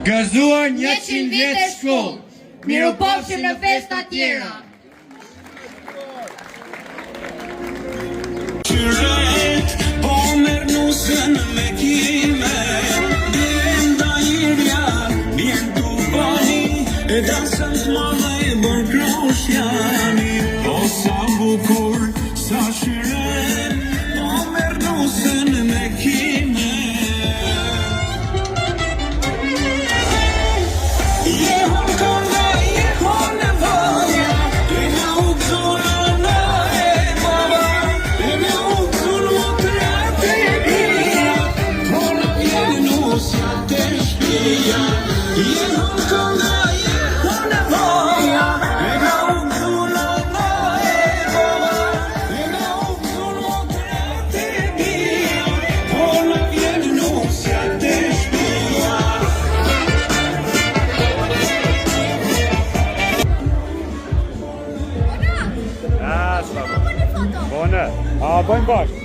Gëzuar 100 vjetë shkollë, miropafshim në festa tjera. Qyret, po merë nusën me kime, bjen da irja, bjen tu bani, e dasën t'madhe e bën kroshjani, po sa bukur, sa qyret, po merë nusën me kime. Bone, a bëjmë bashkë?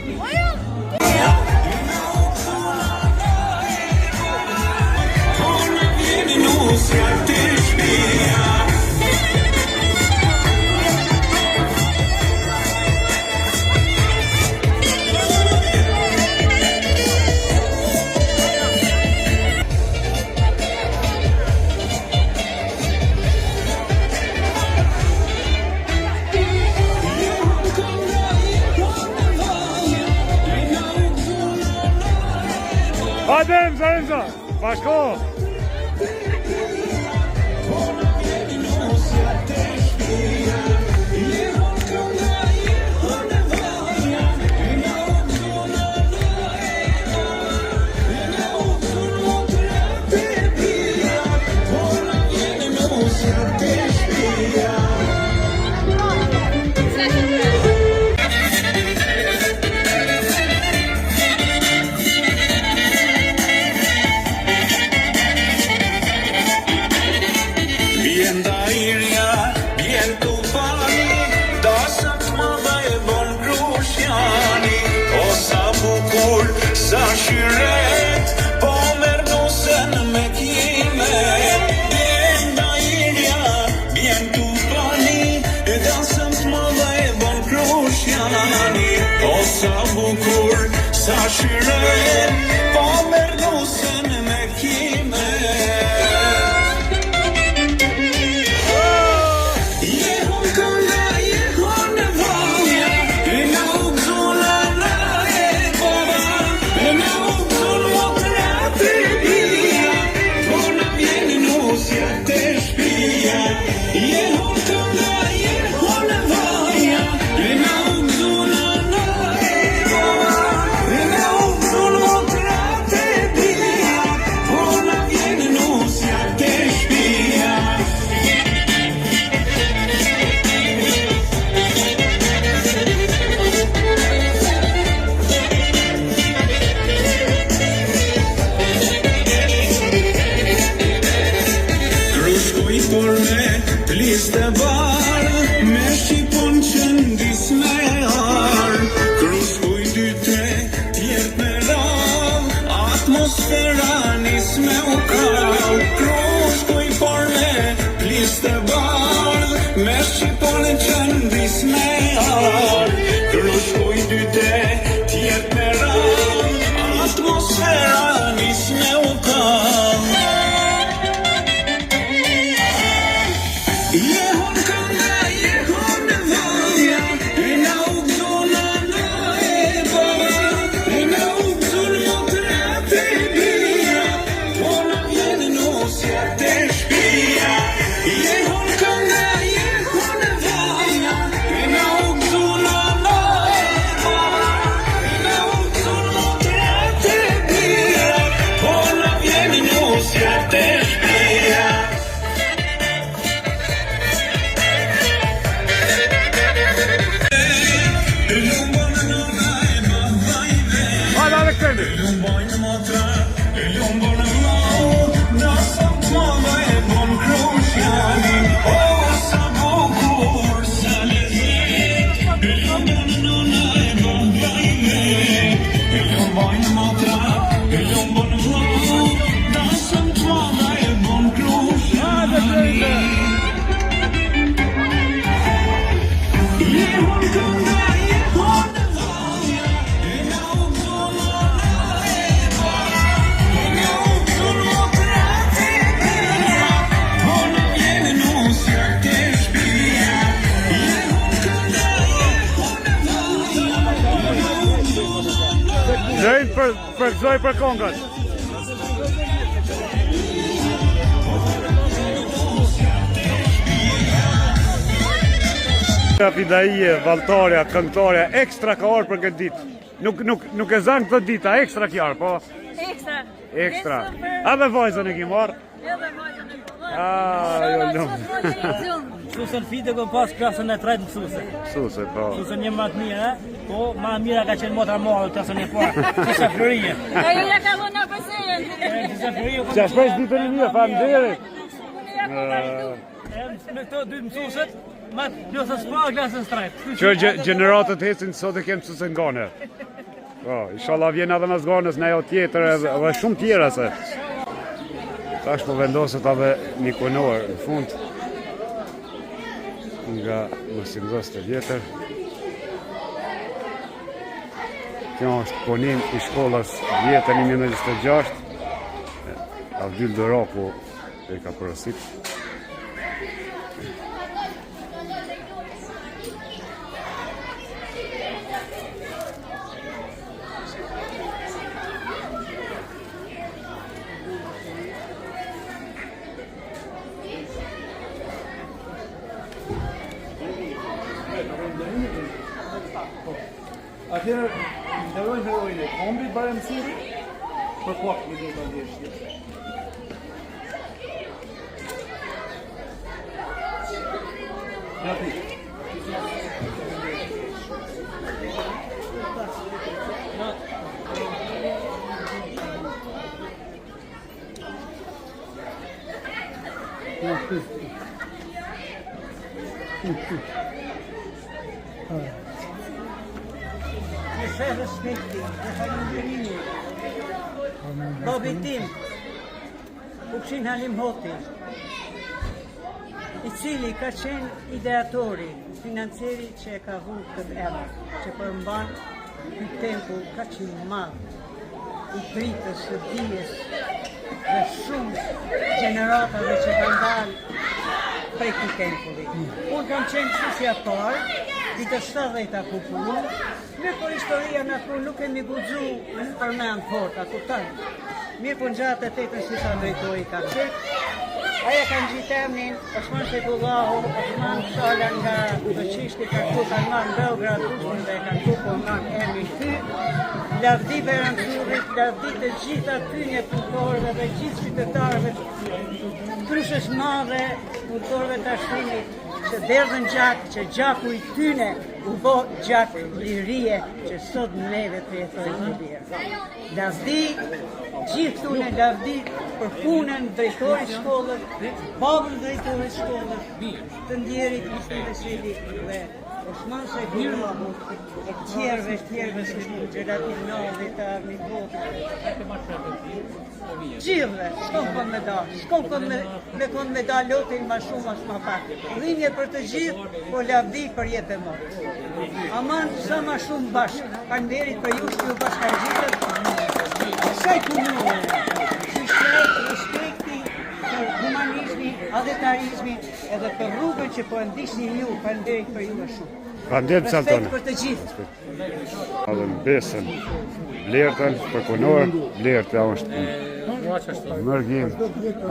Hadi imza, başka o. Sa shiret, po merë nusën me kime, bjen da irja, bjen tu bani, e dasën t'madhe e bën kroshjani, po sa bukur, sa shiret, po merë nusën me kime. Liste barë, me shqipon që ndis me arë, krushkuj dyte, tjertë me radhë, atmosfera nis me u kravë, krushkuj forme, liste barë, me shqipon që ndis me arë, krushkuj dyte, tjertë me radhë, atmosfera nis me u kravë. Bojnë motra, e lumbon vlau, dasëm t'ma dhe përgëzoj për kongët. Fidaie, valtarja, këngëtarja, ekstra ka orë për këtë ditë. Nuk e zanë këtë dita, ekstra kjarë, po? Ekstra. A dhe vajzën e ki marë? Mësusën fite kom pas klasën e trajtë mësuse. Mësuse, po. Mësusën një më të mirë, po ma mira ka qenë motra modë klasën e parë. Qisa Florije. Ajo ja ka dhona përsejen. Qisa Florije. Që shpesh ditën e mirë, faleminderit. Me këto dy mësusët, ma plusës pa klasën së trajtë. Që gjeneratët hecin sot e kemë mësusën gane. Po, inshallah vjen edhe në zganës në ajo tjetër edhe shumë tjera se. Tash po vendoset edhe një konor në fund nga mësimdhës të vjetër. Kjo është ponim i shkollës vjetër 1926. Avdyl Doraku e ka porosit. Atëherë, nderojnë herojnë e kombit bare mësiri, për kuak një dhe të ndeshtë. Gati. Se respekti, dhe falenderimi. Babi tim, Ukshin Halim Hoti, i cili ka qenë ideatori, financieri që e ka vu këtë emër, që përmban një tempo ka qenë madhë, i pritës, së dijes, dhe shumë gjeneratave që kanë dalë prej këtë tempulli. Unë kam qenë qësja parë, ditë 70 ku punu, mirë po historia në ku nuk kemi guxu në përmend fort, aku tanë. Mirë po në gjatë e tetën si sa drejtori ka qenë, aja kanë gjitë emnin, Osman Fetullahu, Osman Sala nga Dëqishti ka ku kanë marë në Beograd, Ushtin dhe kanë ku po marë emnin ty, lavdi Berancurit, lavdi të gjitha tyne punëtorëve dhe gjithë qytetarëve, trushës madhe, punëtorëve të ashtimit, që derdhën gjak, që gjaku i tyne u bo gjak lirie, që sot neve të jetojnë të lirë. Lavdi, gjithë tune lavdi për punën drejtorit shkollës, babën drejtorit shkollës, të ndjerit Kristin Veseli dhe Osman Sejfullahu, e tjerëve si Gjelatin Nalli të Arni Botë. Gjithve, shkon me da, me kon me da lotin ma shumë as ma pak. Dhinje për të gjithë, po lavdi për jetë e mërë. Aman sa ma shumë bashkë, kanë derit për ju shtu bashkë gjithët, saj punune, që shaj respekti për humanizmi, adetarizmi, edhe për rrugën që po ndisni ju, kanë derit për ju e shumë. Respekt për të gjithë. Edhe në besën, Blertën, për konor, Blertë është mërgjim,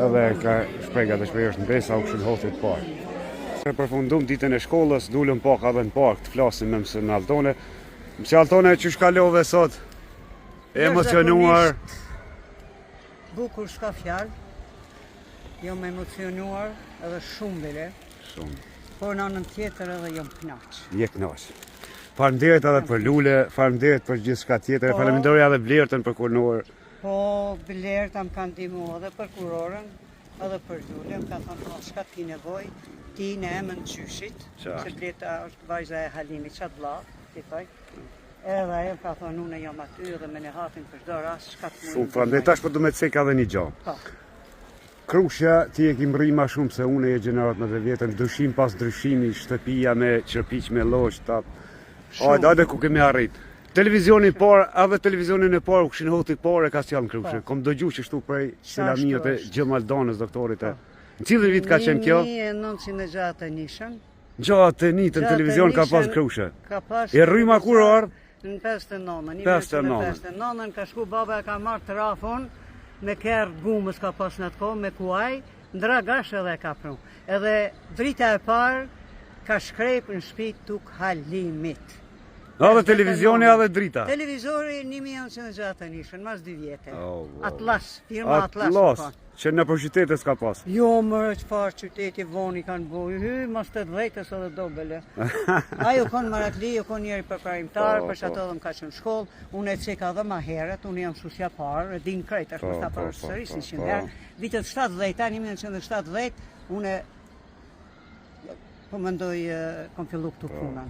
edhe ka shprega dhe shprejë është në besa, u këshën hotit parë. Se përfundum ditën e shkollës, dullëm pak edhe në park të flasim me mësën Altone. Mësë Altone, që shkalove sot? Emocionuar? Bukur s'ka fjalë, jom emocionuar edhe shumë bile. Shumë. Por në anën tjetër edhe jom knaq. Je knaq. Faleminderit edhe për lule, faleminderit për gjithë shka tjetër, faleminderit edhe Blertën për konor. Po, Blerta më kanë ndihmu edhe për kurorën, edhe për lule, më ka thonë, shka ti nevoj, ti në emën qyshit, se Blerta është vajza e Halimi, qatë vlla, ti thoj. Edhe ajo ka thonë, unë jam aty dhe me në hatin për çdo rast, shka të mundë. Shumë faleminderit, tash po du me të cek edhe një gjallë. Po. Krushja, ti e ki mri ma shumë se unë e gjenerat më të vjetën, dryshim pas dryshimi, shtëpia me qërpiq me loqë, ajde ku kemi arrit. Televizionin parë, edhe televizionin e parë, u këshin hotit parë e ka s'jallë në Krushje. Kom dëgju që shtu prej Selamijët e Gjemaldanës, doktorit e. Në cilën vit ka qenë kjo? 1961. Gjatë e një të televizion ka pas Krushje. E rryma kur ardhë? Në 59, 59. 1959 ka shku baba e ka marrë trafon me kerë gumës ka pas në të kohë, me kuaj, ndra gash edhe ka pru. Edhe drita e parë ka shkrep në shtëpi tuk halimit. Edhe televizioni edhe drita. Televizori 1960 nishën, mas 2 vjetë. Oh, wow. Atlas, firma Atlas. Atlas, që në për qytetet s'ka pas. Jo, mërë që farë qyteti voni kanë bojë, mas 80-ës edhe dobele. Ajo konë maratli, jo konë njeri përparimtar, për që ato dhe më ka që në shkollë, unë e ceka dhe ma heret, unë jam susja parë, din krejt, është më sta për sëris, 100 herë. Vitet 70, 1970, unë po mendoj, kom fillu këtu punën.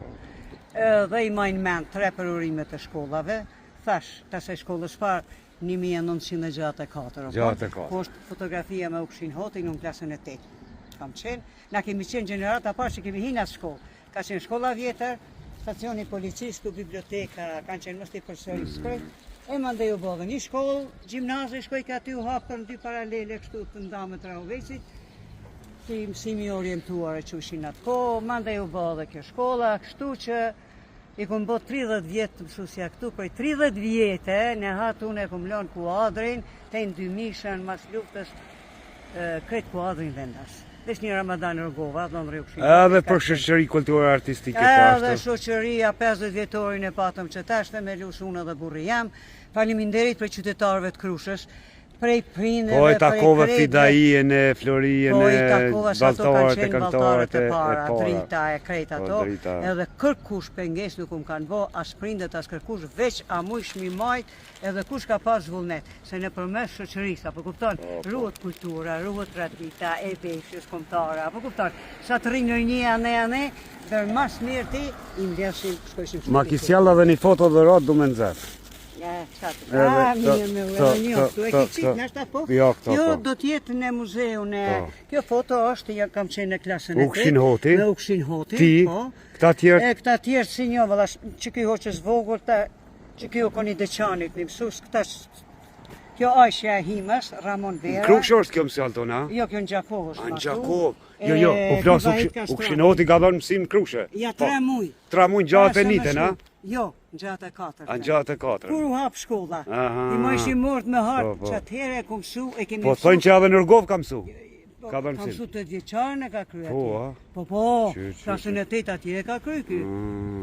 Dhe i majnë men 3 përurimet e shkollave, thash, tasaj shkollës parë, 1964. Po është fotografia me Ukshin Hotin në klasën e 8. Kam qenë, na kemi qenë gjenerata parë që kemi hinë atë shkollë. Ka qenë shkolla vjetër, stacioni policisku, biblioteka, kanë qenë mështë i përsëri shkrejt. E mandej u bodhe një shkollë, gjimnazi, shkoj ka ty u hapën 2 paralele kështu të ndame të Rahovecit, si mësimi orientuar e që ushin atë ko, mandej u bodhe kjo shkolla, kështu që i kom bot 30 vjetë të mësusja këtu, prej 30 vjetë, në hatë unë e kom lonë kuadrin, të në 2000 mas luftës, kretë kuadrin vendas. Vesh një Ramadan Rogova, do në rëukshin. Edhe për shoqëri kulturore artistike pashtë. Edhe shoqëria 50 vjetorin e patëm që tashte, me lusë unë dhe burri jam. Faleminderit për qytetarëve të Krushës, prej prindeve, po i takove Fidaien e Florien po i e takove sa ato kanë baltarët e qenë baltarët e këngëtarët para, e para. drita e krejt ato, drita. edhe kërkush penges nuk kanë bo, as prindet as kërkush, veç a mujsh mi majt, edhe kush ka pas vullnet, se në përmes shoqërisë, apo kupton, ruhet kultura, ruhet tradita, e veshjes kombëtare, apo kupton, sa të rinjë një ane, për mas mirë ti, i mblesim, shkojshim Ma kisjalla dhe një foto dhe rot du me nëzat. Mirë me u njoftu, e ki qitë në ashta po? Jo, këto Kjo po. do t'jetë në muzeun e... Kjo foto është, ja kam qenë në klasën e 8. Ukshin Hoti. Me Ukshin Hoti, Ti, po. këta tjerë, E këta tjerë si një, vëlla, që kjo hoqës vogër, që kjo koni deqanit një mësus, këta... Kjo Aishja e Himës, Ramon Vera. Krushë është kjo mësjallë tona? Jo, kjo në Gjakov është. Në Gjakov. Jo, po flasë Ukshin Hoti ka dhënë mësim Krushe. Ja, 3 muj. 3 muj gjatë e nite, na? Jo, në gjatë e 4. Në gjatë e 4. Kur u hapë shkolla, Aha. i më ishim mort me hartë, Po, po. që atëhere e kom mësu, e kemi Po thonë që edhe Nërgov ka mësu. Ka dhënë Ka mësim. mësu 8 vjeqarën e ka krye Po, atje. a? Po, Që, klasën e 8 atje e ka krye ky.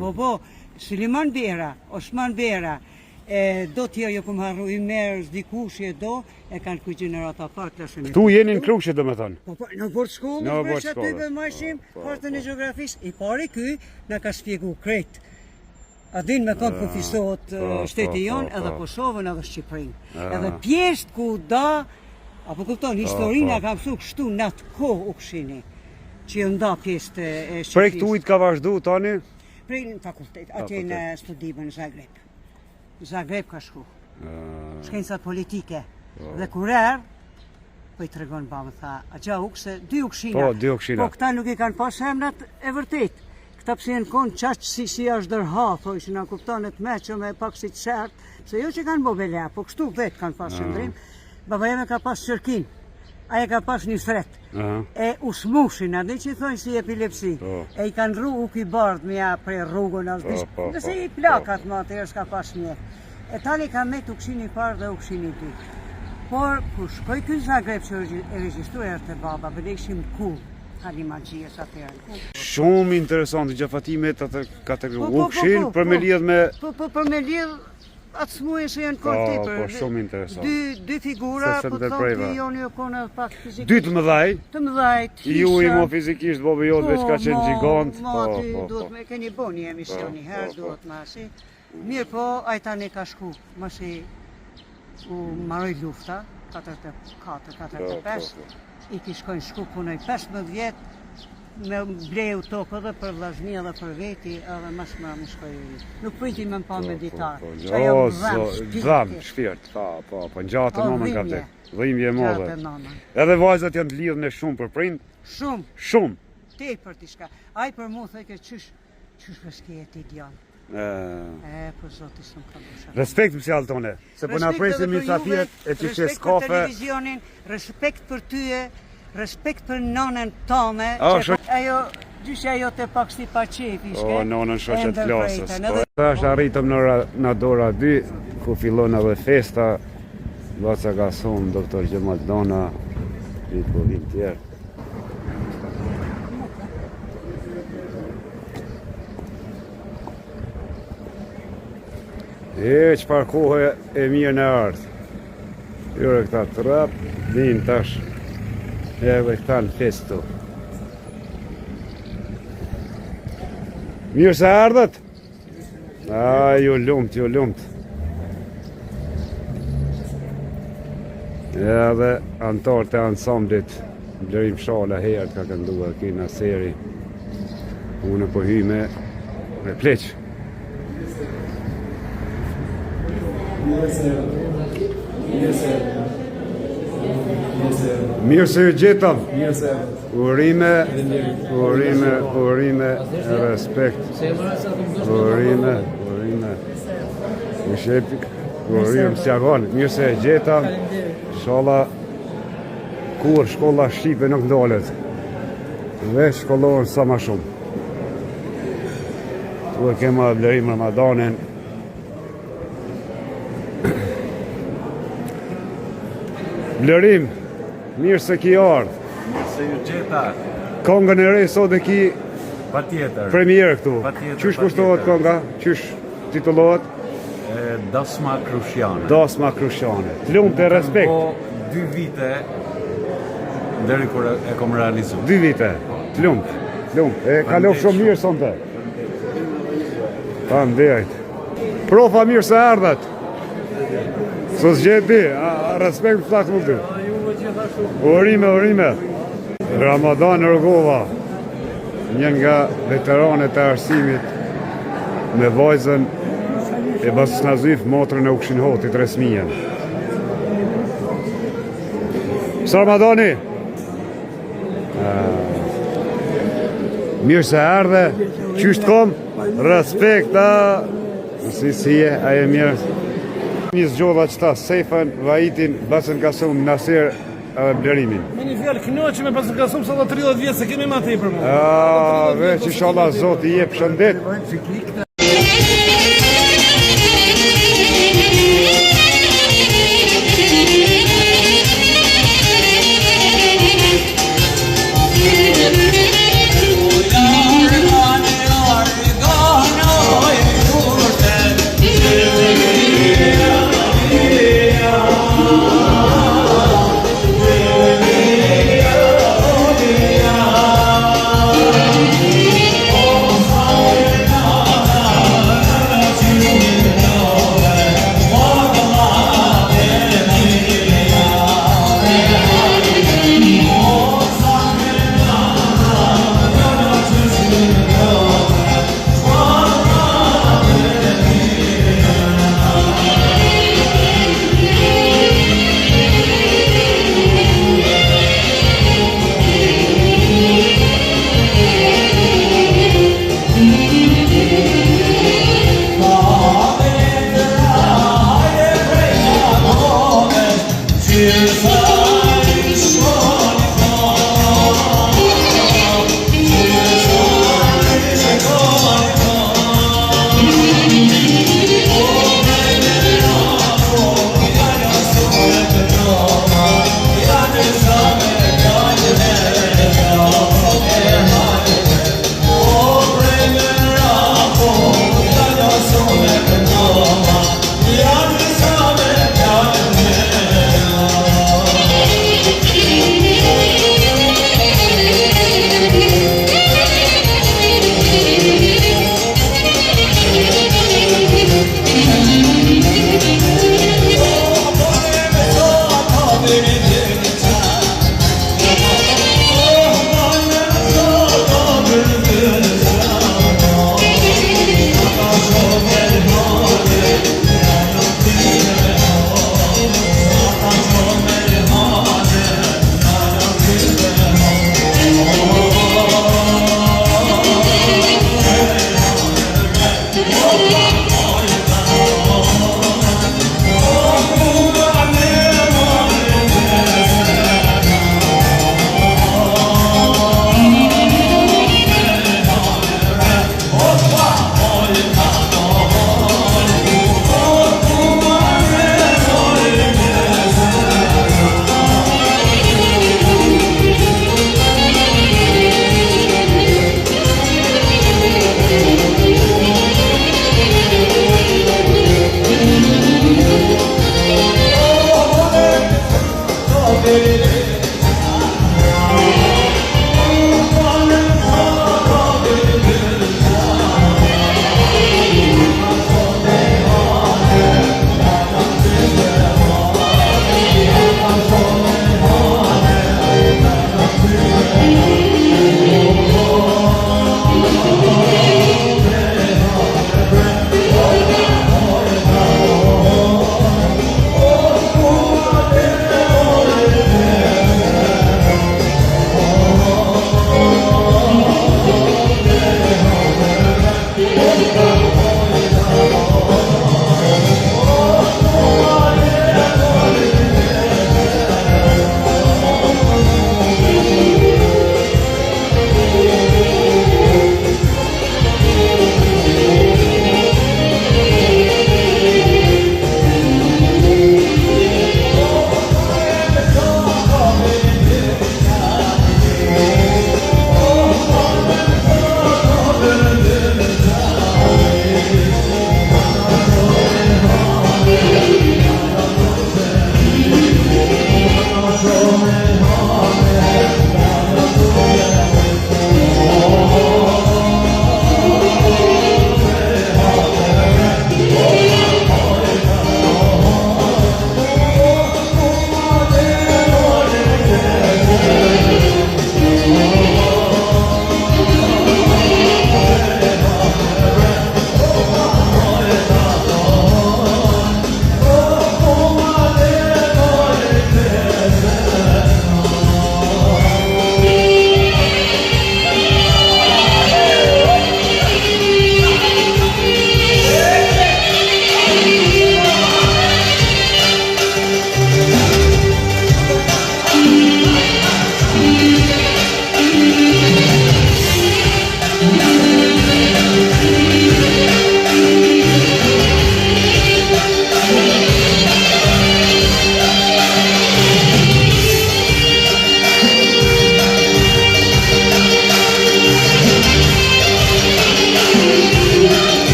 Po, Siliman Bera, Osman Bera, do tjerë jo kom harru, i merës, dikush e do, e kanë kuj gjenerata parë klasën e 8. Tu jeni në Krushe dhe me thonë. Po, në bord shkollë, Në bord veç aty shkollë. për majshim, partën e geografisë, i pari ky, në ka spjegu krejt. A din me kom kufisohet shteti jonë, edhe Kosovën edhe Shqipërinë. Edhe pjesht ku da, apo kupton, historinë ka mësu kështu në atë kohë Ukshini, që ju nda pjesë e Shqipërisë. Prej këtu ujtë ka vazhdu, tani? Prej në fakultet, atje në studime në Zagreb. Zagreb ka shku. Shkencat politike. Dhe kur erë, po i tregon babë, tha, a gja ukse, 2 ukshina. Po, 2 ukshina. Po këta nuk i kanë pas emrat e vërtet. Këta pëse jenë konë qaqë si është dërha, thojë, na kuptonet me që me pak si të shertë, se jo që kanë bo bele, po kështu vetë kanë pas shëndrim. Baba jeme ka pas qërkin, aje ka pas një thret. E usmushin, a dhe që i thojnë si epilepsi. E i kanë rru u ki bardh me ja prej rrugën, nëse i plakat më atërë s'ka pas mjetë. E tali ka met Ukshini parë dhe Ukshini 2. Por, kur shkoj kënë Zagreb që e regjistruar të baba, vële ishim cool. Ka një magjies atërë. Shumë interesant, gjafatimet atë kategori. Ukshin për me lidh me... Po, për me lidh atë smuje se janë kohë tepër. Po, shumë interesant. Dy figura, po të thonë të joni jo kone pak fizikisht. 2 të mëdhaj. Të mëdhajt, hisha. Ju i mo fizikisht, bobe jotë veç ka qenë gjigant. Po, duhet me keni bo një emision një herë, duhet ma si. Mirë po, ajta ne ka shku, ma si u maroj lufta, 44-45, i ki shkojnë shku punoj 15 vjetë, me bleu tokë edhe për vllaznia edhe për veti, edhe mas më shkoj. Nuk priti me më pa meditar. Dham, shpirt, po, ngjatë nëmën ka të. Dhimbje modhe. Edhe vajzat janë të lidhën e shumë për prind? Shumë. Tepër t'i shka. Aj për mu thëjke qysh përski e ti djanë. Po zoti së më ka dusha. Respekt më sjallë tone, se po na presim mysafirët e që shes kafe. Respekt për televizionin, respekt për tyje, respekt për nonën tome, ajo Gjyshja jote pak si pa qefi, shke? O, nonën shoqet klasës. Tash arritëm në dora 2, ku fillon edhe festa. Vaca Gason, doktor Gjemal Dona, i povim tjerë. Qëpar kohë e mirë në ardhë. Jure këta të rap, din tash edhe këta në festu. Mirë se ardhët? Ju lumt. Edhe antarët e ansamblit Blerim Shala herët ka kënduar kina seri. Unë po hy me pleq. Mirë se ju gjetëm. Urime, respekt. Urime. Urim s'jagon. Mirë se gjetëm. Shala kur shkolla Shqipe nuk ndalët. Veç shkollohen sa ma shumë. Tu e kema Blerim Ramadanin. Blerim, mirë se ki ardhë. Se ju gjeta. Kongën e re sot e ki Pa tjetër. premier këtu. Patjetër, Qysh kushtohet konga? Qysh titullohet? Dasma Krushiane. Dasma Krushiane. Të lumë të respekt. Po 2 vite deri kur e kom realizu. 2 vite. Të lumë. E kalof shumë mirë sonte. Pa ndejt. Profa mirë se ardhët. Së zgjeti, respekt për flakë më ty. Urime. Ramadan Rogova, një nga veteranet e arsimit me vajzën e Basës Nazif, motrën e Ukshin Hotit, resmijen. Së Ramadani? Mirë se ardhe, qysht kom, respekt, si e, aje mirë. Një zgjodha qëta, Sejfen, Vajitin, Basën Kasum, Nasir, Blerimin. Me një fjallë kënoqë me Basën Kasum sa da 30 vjetë, se kemi ma të i për mu. Veç inshallah Zoti i jep shëndet.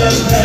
Let's go.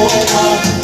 Roma